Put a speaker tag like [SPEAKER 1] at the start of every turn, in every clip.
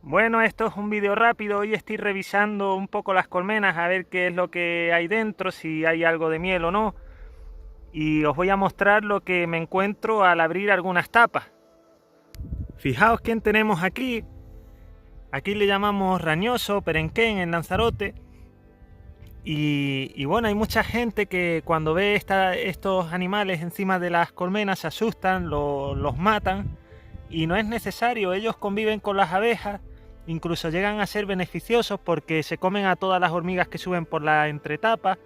[SPEAKER 1] Bueno, esto es un vídeo rápido. Hoy estoy revisando un poco las colmenas a ver qué es lo que hay dentro, si hay algo de miel o no. Y os voy a mostrar lo que me encuentro al abrir algunas tapas. Fijaos quién tenemos aquí. Aquí le llamamos rañoso, perenquén en Lanzarote. Y bueno, hay mucha gente que cuando ve estos animales encima de las colmenas se asustan, los matan. Y no es necesario, ellos conviven con las abejas. Incluso llegan a ser beneficiosos porque se comen a todas las hormigas que suben por la entretapa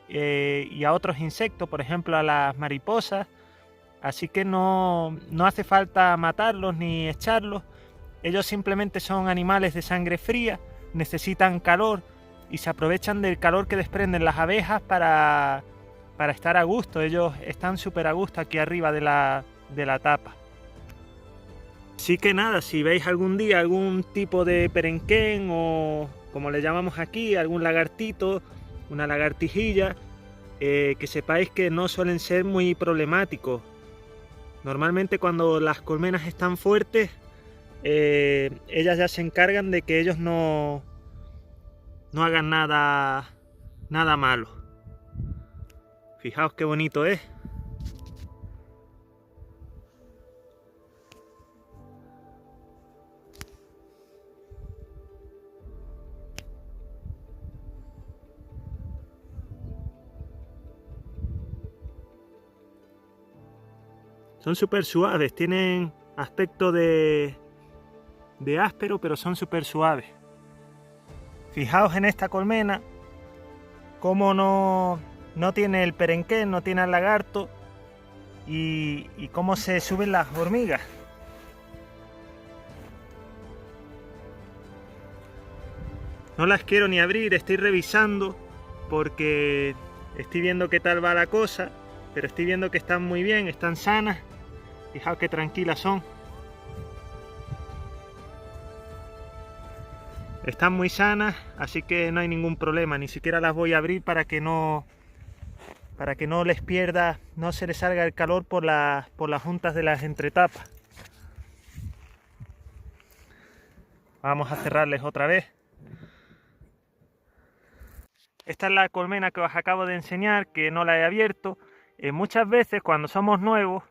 [SPEAKER 1] y a otros insectos, por ejemplo a las mariposas. Así que no hace falta matarlos ni echarlos. Ellos simplemente son animales de sangre fría, necesitan calor y se aprovechan del calor que desprenden las abejas para estar a gusto. Ellos están súper a gusto aquí arriba de la tapa. Así que nada, si veis algún día algún tipo de perenquén o como le llamamos aquí, algún lagartito, una lagartijilla, que sepáis que no suelen ser muy problemáticos. Normalmente cuando las colmenas están fuertes, ellas ya se encargan de que ellos no hagan nada malo. Fijaos qué bonito es. Son súper suaves, tienen aspecto de áspero, pero son súper suaves. Fijaos en esta colmena, cómo no tiene el perenquén, no tiene el lagarto y cómo se suben las hormigas. No las quiero ni abrir, estoy revisando porque estoy viendo qué tal va la cosa, pero estoy viendo que están muy bien, están sanas. Fijaos qué tranquilas son. Están muy sanas, así que no hay ningún problema. Ni siquiera las voy a abrir para que no les pierda, no se les salga el calor por las juntas de las entretapas. Vamos a cerrarles otra vez. Esta es la colmena que os acabo de enseñar, que no la he abierto. Muchas veces cuando somos nuevos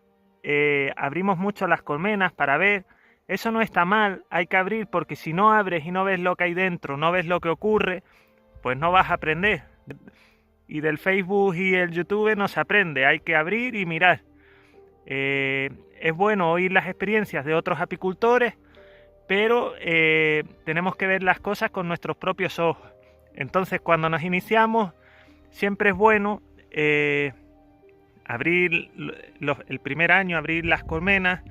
[SPEAKER 1] abrimos mucho las colmenas para ver. Eso no está mal, hay que abrir porque si no abres y no ves lo que hay dentro, no ves lo que ocurre, pues no vas a aprender. Y del Facebook y el YouTube no se aprende, hay que abrir y mirar. Es bueno oír las experiencias de otros apicultores, pero tenemos que ver las cosas con nuestros propios ojos. Entonces cuando nos iniciamos siempre es bueno abrir el primer año, abrir las colmenas,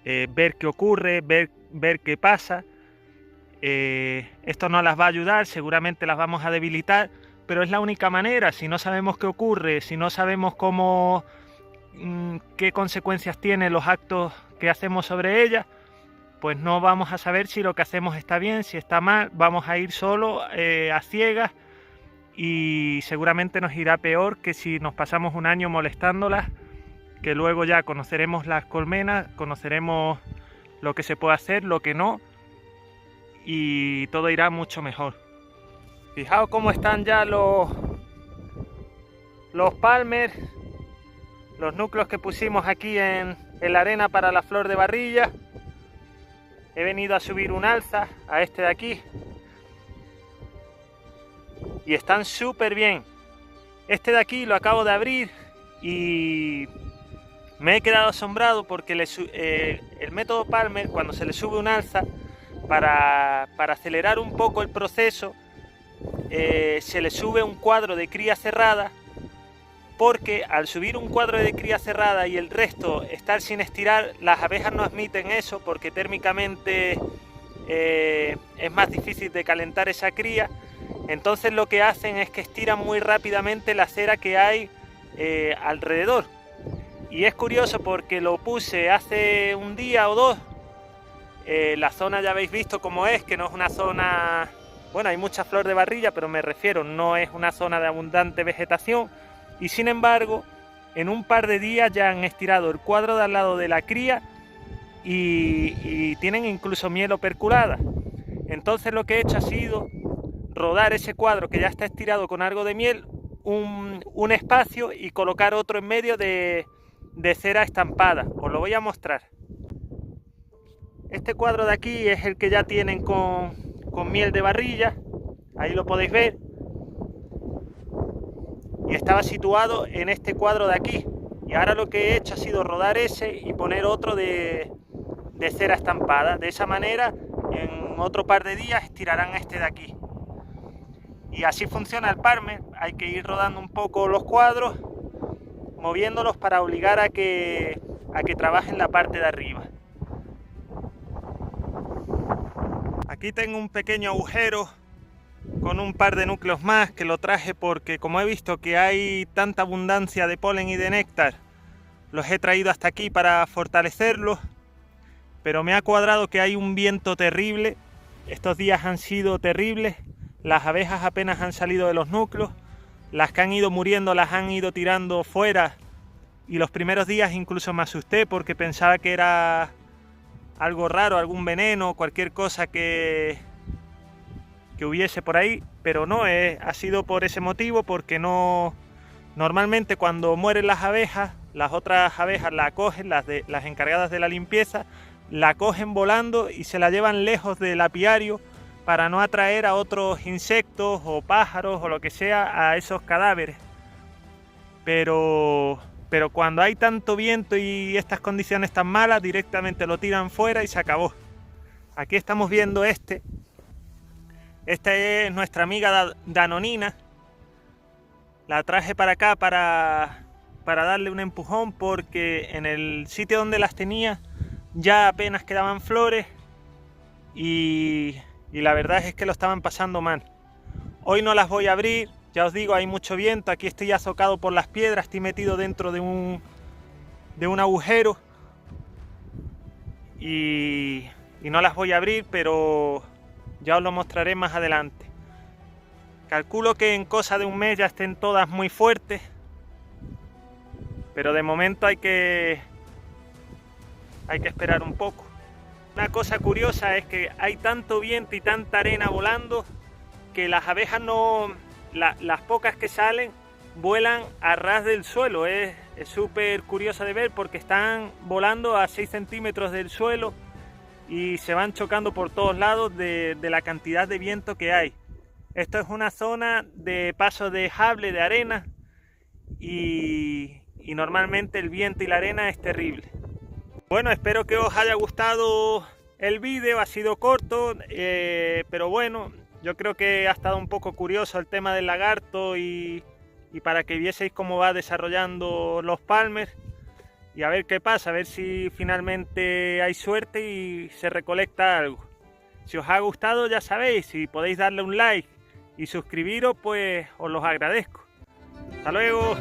[SPEAKER 1] ver qué ocurre, ver qué pasa. Esto no las va a ayudar, seguramente las vamos a debilitar, pero es la única manera. Si no sabemos qué ocurre, si no sabemos qué consecuencias tienen los actos que hacemos sobre ellas, pues no vamos a saber si lo que hacemos está bien, si está mal. Vamos a ir solo a ciegas y seguramente nos irá peor que si nos pasamos un año molestándolas, que luego ya conoceremos las colmenas, conoceremos lo que se puede hacer, lo que no, y todo irá mucho mejor. Fijaos cómo están ya los palmers, los núcleos que pusimos aquí en la arena para la flor de barrilla. He venido a subir un alza a este de aquí y están súper bien. Este de aquí lo acabo de abrir y me he quedado asombrado porque el método Palmer, cuando se le sube un alza, para acelerar un poco el proceso, se le sube un cuadro de cría cerrada, porque al subir un cuadro de cría cerrada y el resto estar sin estirar, las abejas no admiten eso porque térmicamente es más difícil de calentar esa cría. Entonces lo que hacen es que estiran muy rápidamente la cera que hay alrededor. Y es curioso porque lo puse hace un día o dos. La zona ya habéis visto cómo es, que no es una zona... Bueno, hay mucha flor de barrilla, pero me refiero, no es una zona de abundante vegetación. Y sin embargo, en un par de días ya han estirado el cuadro de al lado de la cría y tienen incluso miel operculada. Entonces lo que he hecho ha sido rodar ese cuadro que ya está estirado con algo de miel, un espacio, y colocar otro en medio de cera estampada. Os lo voy a mostrar. Este cuadro de aquí es el que ya tienen con miel de barrilla, ahí lo podéis ver, y estaba situado en este cuadro de aquí, y ahora lo que he hecho ha sido rodar ese y poner otro de cera estampada. De esa manera en otro par de días estirarán este de aquí, y así funciona el Palmer. Hay que ir rodando un poco los cuadros, moviéndolos para obligar a que trabajen la parte de arriba. Aquí tengo un pequeño agujero con un par de núcleos más, que lo traje porque como he visto que hay tanta abundancia de polen y de néctar, los he traído hasta aquí para fortalecerlos. Pero me ha cuadrado que hay un viento terrible. Estos días han sido terribles. Las abejas apenas han salido de los núcleos. Las que han ido muriendo las han ido tirando fuera. Y los primeros días incluso me asusté porque pensaba que era algo raro, algún veneno, cualquier cosa que hubiese por ahí. Pero no, ha sido por ese motivo, porque no... Normalmente cuando mueren las abejas, las otras abejas la cogen, las encargadas de la limpieza, la cogen volando y se la llevan lejos del apiario para no atraer a otros insectos o pájaros o lo que sea a esos cadáveres. Pero cuando hay tanto viento y estas condiciones tan malas, directamente lo tiran fuera y se acabó. Aquí estamos viendo este. Esta es nuestra amiga Danonina. La traje para acá para darle un empujón, porque en el sitio donde las tenía ya apenas quedaban flores y la verdad es que lo estaban pasando mal. Hoy no las voy a abrir, ya os digo, hay mucho viento. Aquí estoy azocado por las piedras, estoy metido dentro de un agujero y no las voy a abrir, pero ya os lo mostraré más adelante. Calculo que en cosa de un mes ya estén todas muy fuertes, pero de momento hay que esperar un poco. Una cosa curiosa es que hay tanto viento y tanta arena volando que las abejas las pocas que salen vuelan a ras del suelo. Es súper curioso de ver porque están volando a 6 centímetros del suelo y se van chocando por todos lados de la cantidad de viento que hay. Esto es una zona de paso de sable, de arena, y normalmente el viento y la arena es terrible. Bueno, espero que os haya gustado el vídeo. Ha sido corto, pero bueno, yo creo que ha estado un poco curioso el tema del lagarto y para que vieseis cómo va desarrollando los Palmer y a ver qué pasa, a ver si finalmente hay suerte y se recolecta algo. Si os ha gustado, ya sabéis, si podéis darle un like y suscribiros, pues os los agradezco. Hasta luego.